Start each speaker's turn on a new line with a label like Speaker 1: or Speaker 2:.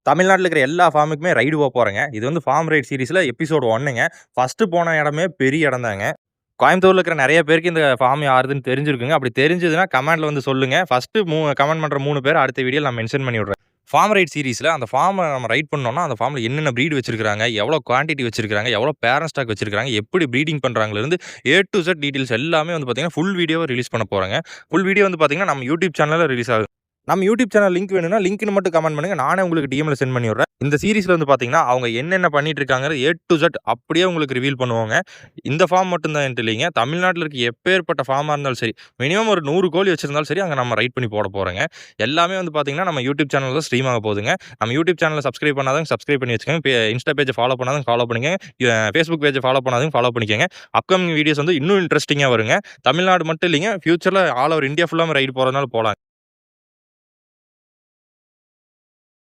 Speaker 1: தமிழ்நாட்டுல இருக்கிற எல்லா ஃபார்முக்குமே ரைடு போறேங்க. இது வந்து ஃபார்ம் ரைட் சீரிஸ்ல எபிசோட் 1ங்க. ஃபர்ஸ்ட் போன இடமே பெரிய இடம் தாங்க. கோயம்புத்தூர்ல இருக்கிற நெறைய பேருக்கு இந்த ஃபார்ம் யாருதுன்னு தெரிஞ்சிருக்குங்க. அப்படி தெரிஞ்சதுன்னா கமெண்ட்ல வந்து சொல்லுங்க. ஃபர்ஸ்ட் கமெண்ட் பண்ற 3 பேர் அடுத்த வீடியோல நான் மென்ஷன் பண்ணி விடுறேன். ஃபார்ம் ரைட் சீரிஸ்ல அந்த ஃபார்ம நம்ம ரைட் பண்ணோம்னா, அந்த ஃபார்ம்ல என்னென்ன ப்ரீட் வச்சிருக்காங்க, எவ்வளோ குவான்டிட்டி வச்சிருக்காங்க, எவ்வளோ பேரண்ட் ஸ்டாக் வச்சிருக்காங்க, எப்படி breeding பண்றாங்கலேருந்து A to Z details எல்லாமே வந்து பார்த்தீங்கன்னா, ஃபுல் வீடியோவா ரிலீஸ் பண்ண போறேங்க. ஃபுல் வீடியோ வந்து பார்த்தீங்கன்னா, நம்ம யூடியூப் சேனல்ல ரிலீஸ் ஆகுது. நம்ம யூடியூப் சேனல் லிங்க் வேணும்னா, லிங்க்னு மட்டும் கமெண்ட் பண்ணுங்க. நானே உங்களுக்கு டிஎம்ல சென்ட் பண்ணி விடுறேன். இந்த சீரிஸ்ல வந்து பார்த்தீங்கன்னா, அவங்க என்னென்ன பண்ணிட்டு இருக்காங்கறது ஏ டூ இசட் அப்படியே உங்களுக்கு ரிவீல் பண்ணுவோங்க. இந்த ஃபார்ம் மட்டும் தான் இல்லைங்க. தமிழ்நாட்டுல இருக்க எப்பேற்பட்ட ஃபார்மா இருந்தாலும் சரி, மினிமம் ஒரு 100 கோழி வச்சிருந்தாலும் சரி, அங்க நம்ம ரைட் பண்ணி போட போறோங்க. எல்லாமே வந்து பார்த்தீங்கன்னா, நம்ம யூடியூப் சேனல்ல ஸ்ட்ரீம் ஆக போகுதுங்க. நம்ம யூடியூப் சேனல சப்ஸ்கிரைப் பண்ணாதவங்க சப்ஸ்கிரைப் பண்ணி வச்சுக்கோங்க. இன்ஸ்டா பேஜ் ஃபாலோ பண்ணாதவங்க ஃபாலோ பண்ணிக்கங்க. Facebook பேஜ் ஃபாலோ பண்ணாதவங்க ஃபாலோ பண்ணிக்கங்க. அப்கமிங் வீடியோஸ் வந்து இன்னும் இன்ட்ரஸ்டிங்கா வருங்க. தமிழ்நாடு மட்டும் இல்லைங்க. ஃபியூச்சர்ல ஆல் ஓவர் இந்தியா ஃபுல்லாம ரைடு போறதுனால போலாம்.